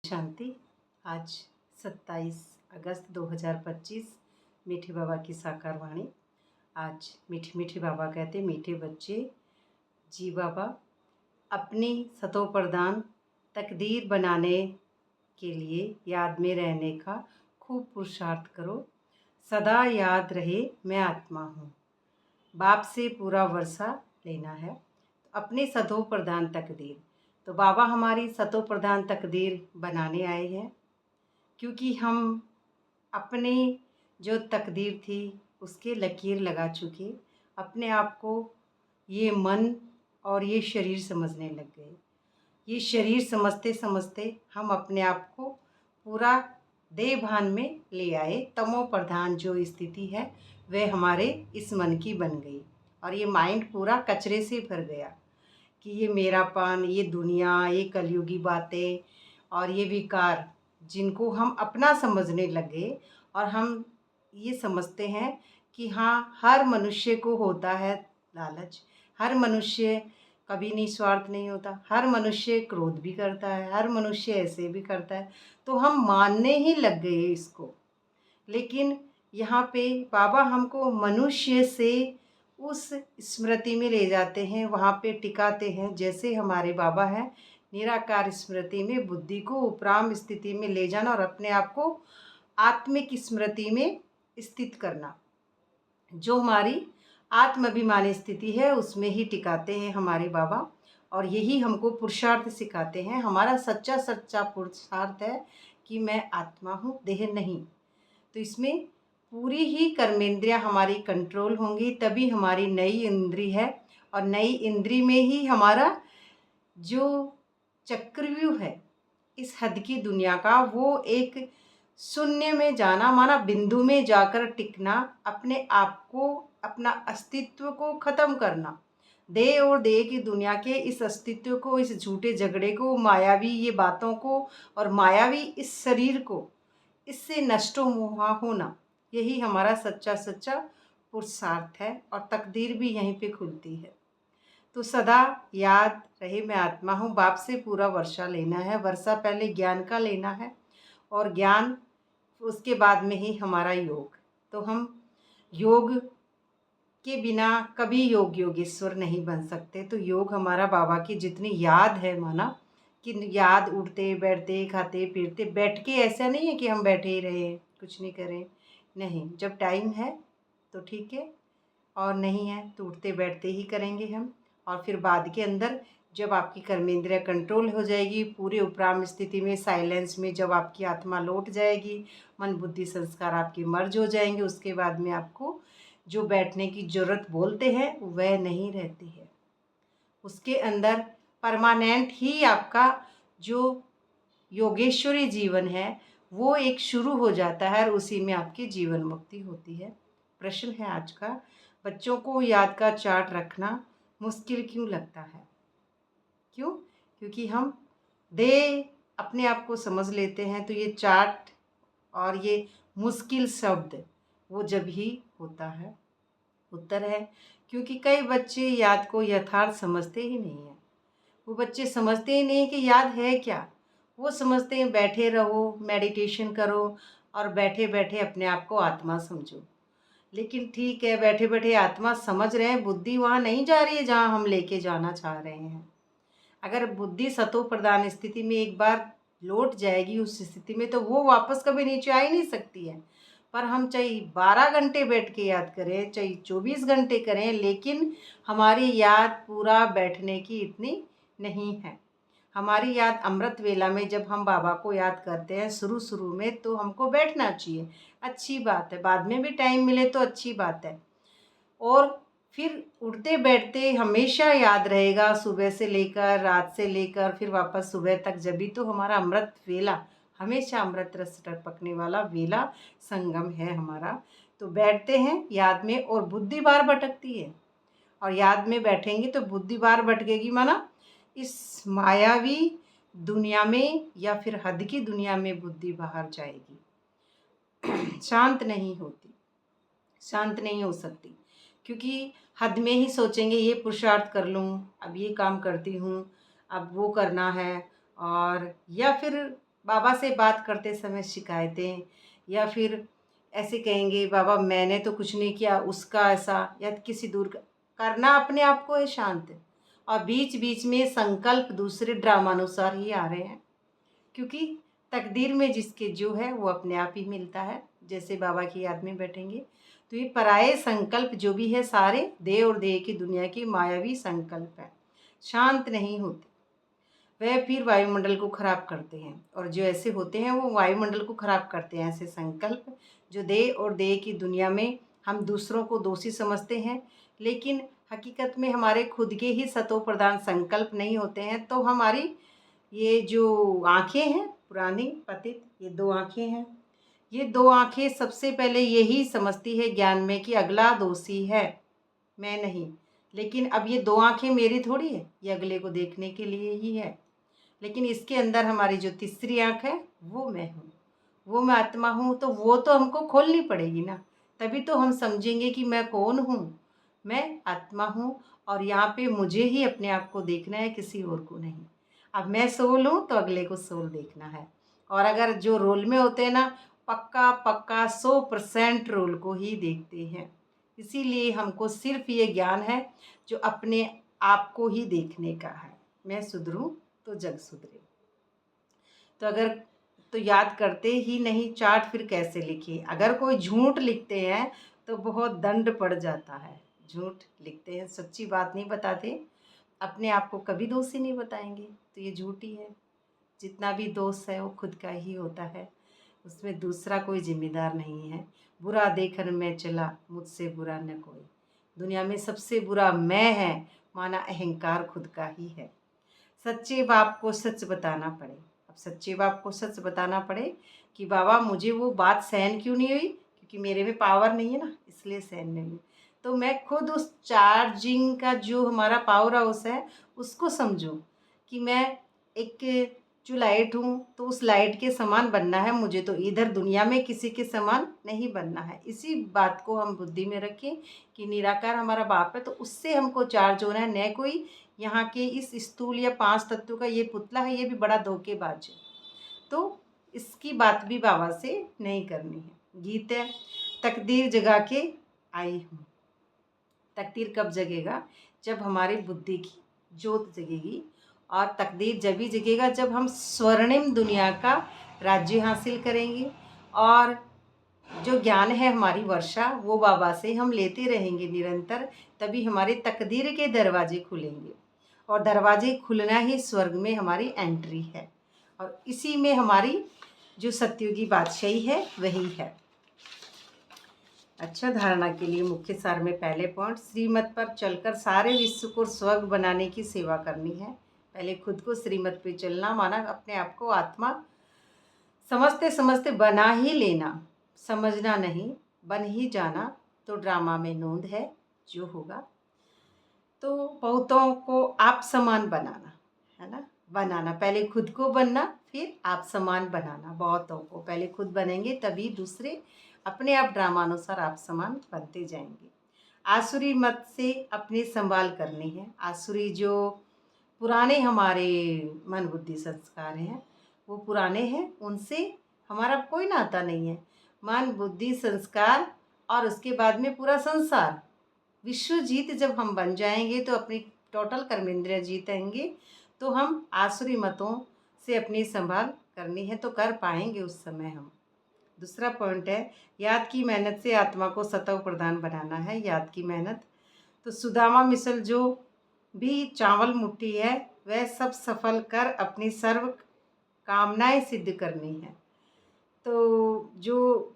शांति। आज 27 अगस्त 2025 मीठे बाबा की साकार वाणी। आज मीठे मीठे बाबा कहते, मीठे बच्चे जी बाबा, अपनी सतो प्रदान तकदीर बनाने के लिए याद में रहने का खूब पुरुषार्थ करो। सदा याद रहे मैं आत्मा हूँ। बाप से पूरा वर्षा लेना है। अपनी सतो प्रदान तकदीर, तो बाबा हमारी सतो प्रधान तकदीर बनाने आए हैं, क्योंकि हम अपने जो तकदीर थी उसके लकीर लगा चुके, अपने आप को ये मन और ये शरीर समझने लग गए। ये शरीर समझते समझते हम अपने आप को पूरा देह भान में ले आए। तमो प्रधान जो स्थिति है वह हमारे इस मन की बन गई और ये माइंड पूरा कचरे से भर गया कि ये मेरापन, ये दुनिया, ये कलयुगी बातें और ये विकार जिनको हम अपना समझने लगे। और हम ये समझते हैं कि हाँ, हर मनुष्य को होता है लालच, हर मनुष्य कभी निस्वार्थ नहीं होता, हर मनुष्य क्रोध भी करता है, हर मनुष्य ऐसे भी करता है, तो हम मानने ही लग गए इसको। लेकिन यहाँ पे बाबा हमको मनुष्य से उस स्मृति में ले जाते हैं, वहाँ पे टिकाते हैं, जैसे हमारे बाबा हैं निराकार स्मृति में, बुद्धि को उपराम स्थिति में ले जाना और अपने आप को आत्मिक स्मृति में स्थित करना। जो हमारी आत्माभिमानी स्थिति है उसमें ही टिकाते हैं हमारे बाबा, और यही हमको पुरुषार्थ सिखाते हैं। हमारा सच्चा सच्चा पुरुषार्थ है कि मैं आत्मा हूँ, देह नहीं। तो इसमें पूरी ही कर्मेंद्रियाँ हमारी कंट्रोल होंगी, तभी हमारी नई इंद्री है, और नई इंद्री में ही हमारा जो चक्रव्यूह है इस हद की दुनिया का, वो एक शून्य में जाना, माना बिंदु में जाकर टिकना, अपने आप को, अपना अस्तित्व को ख़त्म करना, देह और देह की दुनिया के इस अस्तित्व को, इस झूठे झगड़े को, मायावी ये बातों को और मायावी इस शरीर को, इससे नष्टो मोहा होना, यही हमारा सच्चा सच्चा पुरुषार्थ है। और तकदीर भी यहीं पे खुलती है। तो सदा याद रहे मैं आत्मा हूँ। बाप से पूरा वर्षा लेना है। वर्षा पहले ज्ञान का लेना है और ज्ञान उसके बाद में ही हमारा योग। तो हम योग के बिना कभी योगेश्वर नहीं बन सकते। तो योग हमारा बाबा की जितनी याद है, माना कि याद, उठते बैठते खाते पीते, बैठ के ऐसा नहीं है कि हम बैठे ही रहे कुछ नहीं करें, नहीं। जब टाइम है तो ठीक है, और नहीं है तो उठते बैठते ही करेंगे हम। और फिर बाद के अंदर जब आपकी कर्मेंद्रिया कंट्रोल हो जाएगी, पूरे उपराम स्थिति में, साइलेंस में, जब आपकी आत्मा लौट जाएगी, मन बुद्धि संस्कार आपके मर्ज हो जाएंगे, उसके बाद में आपको जो बैठने की ज़रूरत बोलते हैं वह नहीं रहती है। उसके अंदर परमानेंट ही आपका जो योगेश्वरी जीवन है वो एक शुरू हो जाता है और उसी में आपकी जीवन मुक्ति होती है। प्रश्न है आज का, बच्चों को याद का चार्ट रखना मुश्किल क्यों लगता है? क्यों? क्योंकि हम अपने आप को समझ लेते हैं, तो ये चार्ट और ये मुश्किल शब्द वो जब ही होता है। उत्तर है क्योंकि कई बच्चे याद को यथार्थ समझते ही नहीं हैं। वो बच्चे समझते ही नहीं कि याद है क्या। वो समझते हैं बैठे रहो, मेडिटेशन करो और बैठे बैठे अपने आप को आत्मा समझो। लेकिन ठीक है, बैठे बैठे आत्मा समझ रहे हैं, बुद्धि वहाँ नहीं जा रही है जहाँ हम लेके जाना चाह रहे हैं। अगर बुद्धि सतो प्रधान स्थिति में एक बार लौट जाएगी उस स्थिति में, तो वो वापस कभी नीचे आ ही नहीं सकती है। पर हम चाहे 12 घंटे बैठ के याद करें, चाहे 24 घंटे करें, लेकिन हमारी याद पूरा बैठने की इतनी नहीं है। हमारी याद अमृत वेला में जब हम बाबा को याद करते हैं शुरू शुरू में, तो हमको बैठना चाहिए, अच्छी बात है। बाद में भी टाइम मिले तो अच्छी बात है। और फिर उठते बैठते हमेशा याद रहेगा, सुबह से लेकर रात से लेकर फिर वापस सुबह तक, जब भी तो हमारा अमृत वेला, हमेशा अमृत रस टपकने वाला वेला संगम है हमारा। तो बैठते हैं याद में और बुद्धि बार भटकती है, और याद में बैठेंगे तो बुद्धि बार भटकेगी, माना इस मायावी दुनिया में या फिर हद की दुनिया में बुद्धि बाहर जाएगी। शांत नहीं होती, शांत नहीं हो सकती, क्योंकि हद में ही सोचेंगे ये पुरुषार्थ कर लूँ, अब ये काम करती हूँ, अब वो करना है, और या फिर बाबा से बात करते समय शिकायतें, या फिर ऐसे कहेंगे बाबा मैंने तो कुछ नहीं किया, उसका ऐसा, या किसी दूर का करना अपने आप को है शांत। और बीच बीच में संकल्प दूसरे ड्रामानुसार ही आ रहे हैं, क्योंकि तकदीर में जिसके जो है वो अपने आप ही मिलता है। जैसे बाबा की याद में बैठेंगे तो ये पराये संकल्प जो भी है सारे देह और देह की दुनिया की मायावी संकल्प है, शांत नहीं होते। वह फिर वायुमंडल को खराब करते हैं, और जो ऐसे होते हैं वो वायुमंडल को खराब करते हैं। ऐसे संकल्प जो देह और देह की दुनिया में हम दूसरों को दोषी समझते हैं, लेकिन हकीकत में हमारे खुद के ही सतो प्रधान संकल्प नहीं होते हैं। तो हमारी ये जो आँखें हैं पुरानी पतित, ये दो आँखें हैं, ये दो आँखें सबसे पहले यही समझती है ज्ञान में कि अगला दोषी है, मैं नहीं। लेकिन अब ये दो आँखें मेरी थोड़ी है, ये अगले को देखने के लिए ही है। लेकिन इसके अंदर हमारी जो तीसरी आँख है वो मैं हूँ, वो मैं आत्मा हूँ। तो वो तो हमको खोलनी पड़ेगी ना, तभी तो हम समझेंगे कि मैं कौन हूँ। मैं आत्मा हूँ, और यहाँ पे मुझे ही अपने आप को देखना है, किसी और को नहीं। अब मैं सोल हूँ तो अगले को सोल देखना है। और अगर जो रोल में होते हैं ना, पक्का पक्का 100% रोल को ही देखते हैं। इसीलिए हमको सिर्फ ये ज्ञान है जो अपने आप को ही देखने का है। मैं सुधरूँ तो जग सुधरे। तो अगर तो याद करते ही नहीं चार्ट फिर कैसे लिखिए। अगर कोई झूठ लिखते हैं तो बहुत दंड पड़ जाता है। झूठ लिखते हैं, सच्ची बात नहीं बताते, अपने आप को कभी दोषी नहीं बताएंगे, तो ये झूठ ही है। जितना भी दोष है वो खुद का ही होता है, उसमें दूसरा कोई जिम्मेदार नहीं है। बुरा देखकर मैं चला, मुझसे बुरा न कोई। दुनिया में सबसे बुरा मैं है, माना अहंकार खुद का ही है। सच्चे बाप को सच बताना पड़े। अब सच्चे बाप को सच बताना पड़े कि बाबा मुझे वो बात सहन क्यों नहीं हुई, क्योंकि मेरे में पावर नहीं है ना, इसलिए सहन नहीं हुई। तो मैं खुद उस चार्जिंग का जो हमारा पावर हाउस है उसको समझूं कि मैं एक जो लाइट हूँ, तो उस लाइट के समान बनना है मुझे। तो इधर दुनिया में किसी के समान नहीं बनना है। इसी बात को हम बुद्धि में रखें कि निराकार हमारा बाप है, तो उससे हमको चार्ज होना है, न कोई यहाँ के इस स्थूल या 5 तत्वों का ये पुतला है, ये भी बड़ा धोखेबाज है। तो इसकी बात भी बाबा से नहीं करनी है। गीत है, तकदीर जगा के आई हूँ। तकदीर कब जगेगा? जब हमारी बुद्धि की ज्योत जगेगी। और तकदीर जब भी जगेगा जब हम स्वर्णिम दुनिया का राज्य हासिल करेंगे, और जो ज्ञान है हमारी वर्षा वो बाबा से हम लेते रहेंगे निरंतर। तभी हमारे तकदीर के दरवाजे खुलेंगे, और दरवाजे खुलना ही स्वर्ग में हमारी एंट्री है। और इसी में हमारी जो सतयुगी बादशाही है वही है। अच्छा, धारणा के लिए मुख्य सार में पहले पॉइंट, श्रीमत पर चलकर सारे विश्व को स्वर्ग बनाने की सेवा करनी है। पहले खुद को श्रीमत पे चलना, माना अपने आप को आत्मा समझते समझते बना ही लेना, समझना नहीं, बन ही जाना। तो ड्रामा में नोंद है जो होगा। तो बहुतों को आप समान बनाना है ना, बनाना, पहले खुद को बनना, फिर आप समान बनाना। बहुतों को पहले खुद बनेंगे तभी दूसरे अपने आप ड्रामानुसार आप समान बनते जाएंगे। आसुरी मत से अपनी संभाल करनी है। आसुरी जो पुराने हमारे मन बुद्धि संस्कार हैं वो पुराने हैं, उनसे हमारा कोई नाता नहीं है। मन बुद्धि संस्कार और उसके बाद में पूरा संसार, विश्व जीत जब हम बन जाएंगे तो अपनी टोटल कर्मेंद्रिय जीतेंगे। तो हम आसुरी मतों से अपनी संभाल करनी है, तो कर पाएंगे उस समय हम। दूसरा पॉइंट है, याद की मेहनत से आत्मा को सतव प्रधान बनाना है। याद की मेहनत, तो सुदामा मिसल जो भी चावल मुट्ठी है वह सब सफल कर अपनी सर्व कामनाएं सिद्ध करनी है। तो जो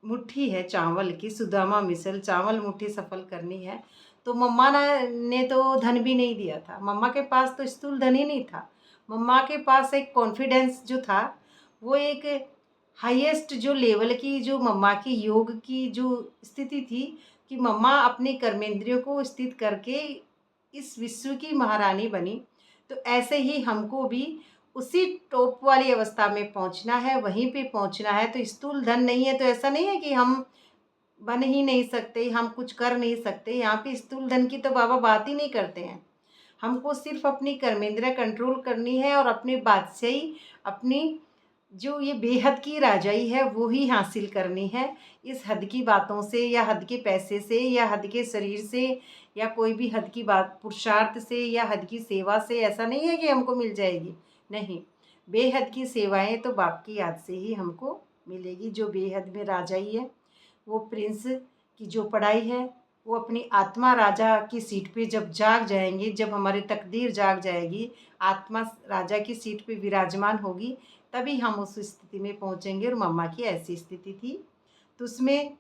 मुट्ठी है चावल की, सुदामा मिसल चावल मुट्ठी सफल करनी है। तो मम्मा ने तो धन भी नहीं दिया था, मम्मा के पास तो स्थूल धन ही नहीं था। मम्मा के पास एक कॉन्फिडेंस जो था वो एक हाईएस्ट जो लेवल की, जो मम्मा की योग की जो स्थिति थी कि मम्मा अपने कर्मेंद्रियों को स्थित करके इस विश्व की महारानी बनी। तो ऐसे ही हमको भी उसी टॉप वाली अवस्था में पहुंचना है, वहीं पे पहुंचना है। तो स्थूल धन नहीं है तो ऐसा नहीं है कि हम बन ही नहीं सकते, हम कुछ कर नहीं सकते। यहाँ पे स्थूल धन की तो बाबा बात ही नहीं करते हैं। हमको सिर्फ अपनी कर्मेंद्रिय कंट्रोल करनी है और अपने बादशाही, अपनी जो ये बेहद की राजाई है वो ही हासिल करनी है। इस हद की बातों से या हद के पैसे से या हद के शरीर से या कोई भी हद की बात पुरुषार्थ से या हद की सेवा से ऐसा नहीं है कि हमको मिल जाएगी। नहीं, बेहद की सेवाएं तो बाप की याद से ही हमको मिलेगी। जो बेहद में राजाई है, वो प्रिंस की जो पढ़ाई है, वो अपनी आत्मा राजा की सीट पे जब जाग जाएंगे, जब हमारी तकदीर जाग जाएगी, आत्मा राजा की सीट पे विराजमान होगी, तभी हम उस स्थिति में पहुंचेंगे। और मम्मा की ऐसी स्थिति थी, तो उसमें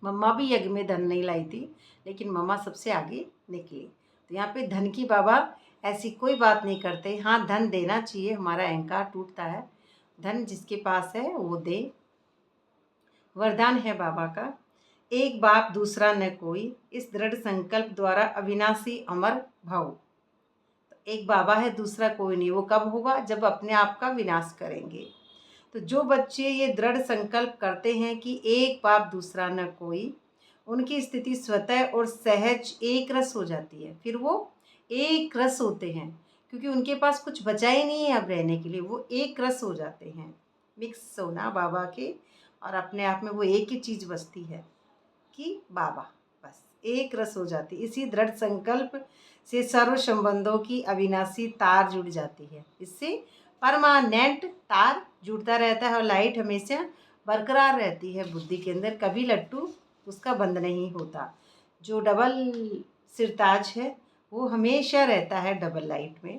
मम्मा भी यज्ञ में धन नहीं लाई थी, लेकिन मम्मा सबसे आगे निकली। तो यहाँ पे धन की बाबा ऐसी कोई बात नहीं करते। हाँ, धन देना चाहिए, हमारा अहंकार टूटता है। धन जिसके पास है वो दे। वरदान है बाबा का, एक बाप दूसरा न कोई, इस दृढ़ संकल्प द्वारा अविनाशी अमर भव। एक बाबा है, दूसरा कोई नहीं। वो कब होगा? जब अपने आप का विनाश करेंगे। तो जो बच्चे ये दृढ़ संकल्प करते हैं कि एक बाप दूसरा न कोई, उनकी स्थिति स्वतः और सहज एक रस हो जाती है। फिर वो एक रस होते हैं, क्योंकि उनके पास कुछ बचा ही नहीं है अब रहने के लिए। वो एक रस हो जाते हैं, मिक्स होना बाबा के और अपने आप में वो एक ही चीज़ बचती है कि बाबा, बस एक रस हो जाती। इसी दृढ़ संकल्प से सर्व संबंधों की अविनाशी तार जुड़ जाती है। इससे परमानेंट तार जुड़ता रहता है और लाइट हमेशा बरकरार रहती है बुद्धि के अंदर। कभी लट्टू उसका बंद नहीं होता। जो डबल सिरताज है वो हमेशा रहता है डबल लाइट में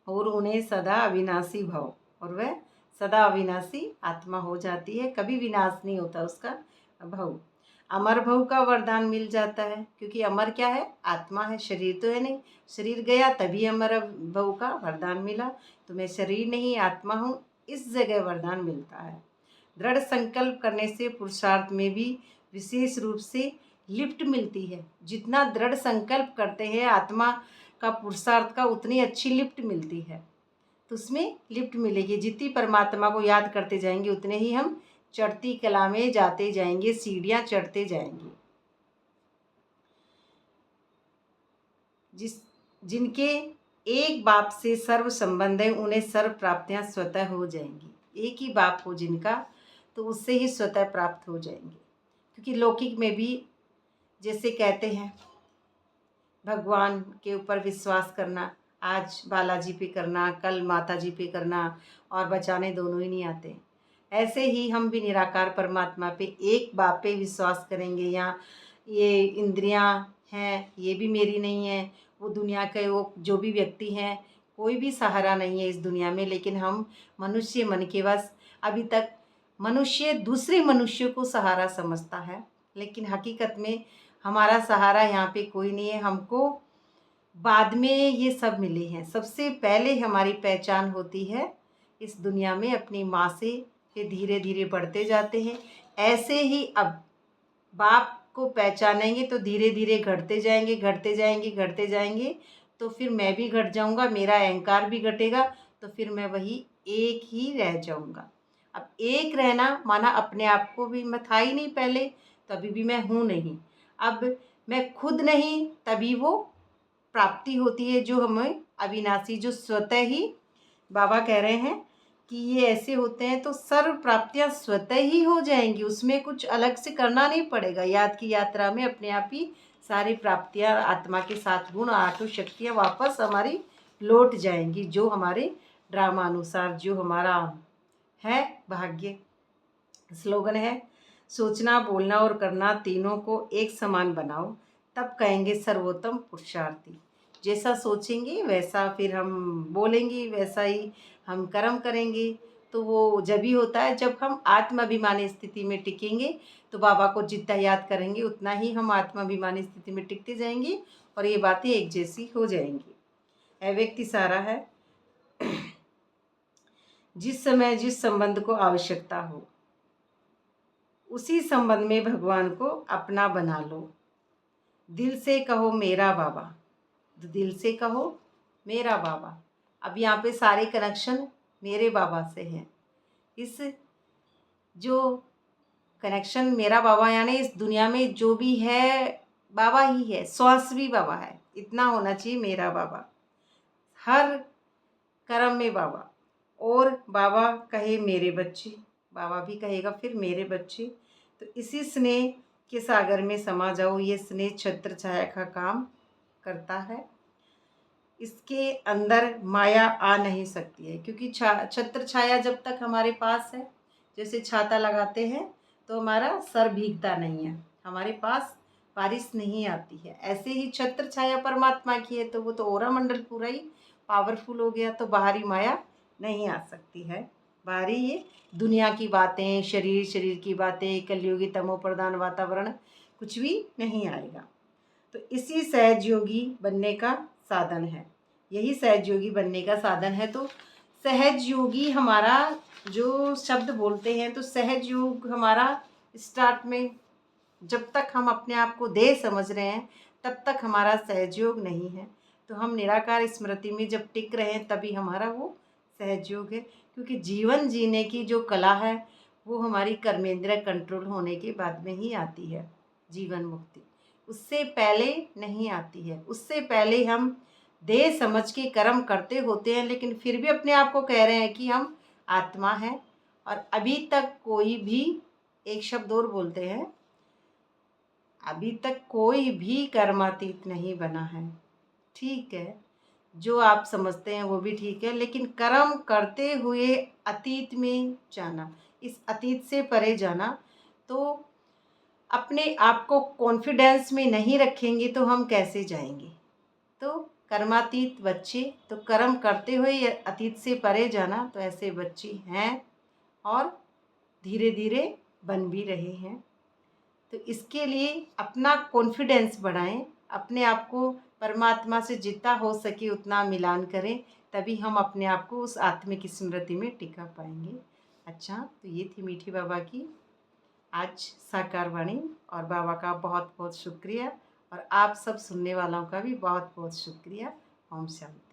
और उन्हें सदा अविनाशी भव, और वह सदा अविनाशी आत्मा हो जाती है। कभी विनाश नहीं होता उसका भव। अमर भव का वरदान मिल जाता है, क्योंकि अमर क्या है? आत्मा है, शरीर तो है नहीं। शरीर गया तभी अमर भव का वरदान मिला। तो मैं शरीर नहीं आत्मा हूँ, इस जगह वरदान मिलता है। दृढ़ संकल्प करने से पुरुषार्थ में भी विशेष रूप से लिफ्ट मिलती है। जितना दृढ़ संकल्प करते हैं आत्मा का, पुरुषार्थ का, उतनी अच्छी लिफ्ट मिलती है। तो उसमें लिफ्ट मिलेगी। जितनी परमात्मा को याद करते जाएंगे उतने ही हम चढ़ती कला में जाते जाएंगे, सीढ़ियाँ चढ़ते जाएंगे। जिनके एक बाप से सर्व संबंध है, उन्हें सर्व प्राप्तियाँ स्वतः हो जाएंगी। एक ही बाप हो जिनका, तो उससे ही स्वतः प्राप्त हो जाएंगे। क्योंकि लौकिक में भी जैसे कहते हैं भगवान के ऊपर विश्वास करना, आज बालाजी पे करना, कल माता जी पे करना, और बचाने दोनों ही नहीं आते। ऐसे ही हम भी निराकार परमात्मा पे, एक बाप पे विश्वास करेंगे। या ये इंद्रियां हैं, ये भी मेरी नहीं है। वो दुनिया के वो जो भी व्यक्ति हैं, कोई भी सहारा नहीं है इस दुनिया में। लेकिन हम मनुष्य मन के बस, अभी तक मनुष्य दूसरे मनुष्य को सहारा समझता है, लेकिन हकीकत में हमारा सहारा यहाँ पे कोई नहीं है। हमको बाद में ये सब मिले हैं। सबसे पहले हमारी पहचान होती है इस दुनिया में अपनी माँ से, फिर धीरे धीरे बढ़ते जाते हैं। ऐसे ही अब बाप को पहचानेंगे तो धीरे धीरे घटते जाएंगे, घटते जाएंगे, घटते जाएंगे। तो फिर मैं भी घट जाऊंगा, मेरा अहंकार भी घटेगा, तो फिर मैं वही एक ही रह जाऊंगा। अब एक रहना माना अपने आप को भी, मैं था ही नहीं पहले, तो अभी भी मैं हूँ नहीं। अब मैं खुद नहीं, तभी वो प्राप्ति होती है जो हमें अविनाशी, जो स्वतः ही बाबा कह रहे हैं कि ये ऐसे होते हैं तो सर्व प्राप्तियां स्वतः ही हो जाएंगी। उसमें कुछ अलग से करना नहीं पड़ेगा। याद की यात्रा में अपने आप ही सारी प्राप्तियां, आत्मा के साथ गुण, आठों शक्तियां वापस हमारी लौट जाएंगी, जो हमारे ड्रामा अनुसार, जो हमारा है भाग्य। स्लोगन है, सोचना, बोलना और करना तीनों को एक समान बनाओ, तब कहेंगे सर्वोत्तम पुरुषार्थी। जैसा सोचेंगे वैसा फिर हम बोलेंगे, वैसा ही हम कर्म करेंगे। तो वो जब ही होता है जब हम आत्माभिमानी स्थिति में टिकेंगे। तो बाबा को जितना याद करेंगे उतना ही हम आत्माभिमानी स्थिति में टिकते जाएंगे और ये बातें एक जैसी हो जाएंगी। अव्यक्त इशारा है, जिस समय जिस संबंध को आवश्यकता हो उसी संबंध में भगवान को अपना बना लो। दिल से कहो मेरा बाबा, दिल से कहो मेरा बाबा। अब यहाँ पे सारे कनेक्शन मेरे बाबा से हैं। इस जो कनेक्शन मेरा बाबा, यानी इस दुनिया में जो भी है बाबा ही है, श्वास भी बाबा है, इतना होना चाहिए मेरा बाबा, हर कर्म में बाबा। और बाबा कहे मेरे बच्चे, बाबा भी कहेगा फिर मेरे बच्चे। तो इसी स्नेह के सागर में समा जाओ, ये स्नेह छत्र छाया का काम करता है। इसके अंदर माया आ नहीं सकती है, क्योंकि छत्र छाया जब तक हमारे पास है, जैसे छाता लगाते हैं तो हमारा सर भीगता नहीं है, हमारे पास बारिश नहीं आती है। ऐसे ही छत्र छाया परमात्मा की है, तो वो तो ओरा मंडल पूरा ही पावरफुल हो गया, तो बाहरी माया नहीं आ सकती है। बाहरी ये दुनिया की बातें, शरीर शरीर की बातें, कलयुगी तमो प्रधान वातावरण कुछ भी नहीं आएगा। तो इसी सहज योगी बनने का साधन है, यही सहज योगी बनने का साधन है। तो सहज योगी हमारा जो शब्द बोलते हैं, तो सहज योग हमारा स्टार्ट में जब तक हम अपने आप को देह समझ रहे हैं तब तक हमारा सहयोग नहीं है। तो हम निराकार स्मृति में जब टिक रहे हैं तभी हमारा वो सहयोग है, क्योंकि जीवन जीने की जो कला है वो हमारी कर्मेंद्रिय कंट्रोल होने के बाद में ही आती है, जीवन मुक्ति उससे पहले नहीं आती है। उससे पहले हम देह समझ के कर्म करते होते हैं, लेकिन फिर भी अपने आप को कह रहे हैं कि हम आत्मा हैं, और अभी तक कोई भी, एक शब्द और बोलते हैं, अभी तक कोई भी कर्मातीत नहीं बना है। ठीक है, जो आप समझते हैं वो भी ठीक है, लेकिन कर्म करते हुए अतीत में जाना, इस अतीत से परे जाना, तो अपने आप को कॉन्फिडेंस में नहीं रखेंगे तो हम कैसे जाएंगे। तो कर्मातीत बच्चे, तो कर्म करते हुए अतीत से परे जाना, तो ऐसे बच्चे हैं और धीरे धीरे बन भी रहे हैं। तो इसके लिए अपना कॉन्फिडेंस बढ़ाएं, अपने आप को परमात्मा से जितना हो सके उतना मिलान करें, तभी हम अपने आप को उस आत्मिक स्मृति में टिका पाएंगे। अच्छा, तो ये थी मीठी बाबा की आज साकार वाणी, और बाबा का बहुत बहुत शुक्रिया, और आप सब सुनने वालों का भी बहुत बहुत शुक्रिया। ओम शांति।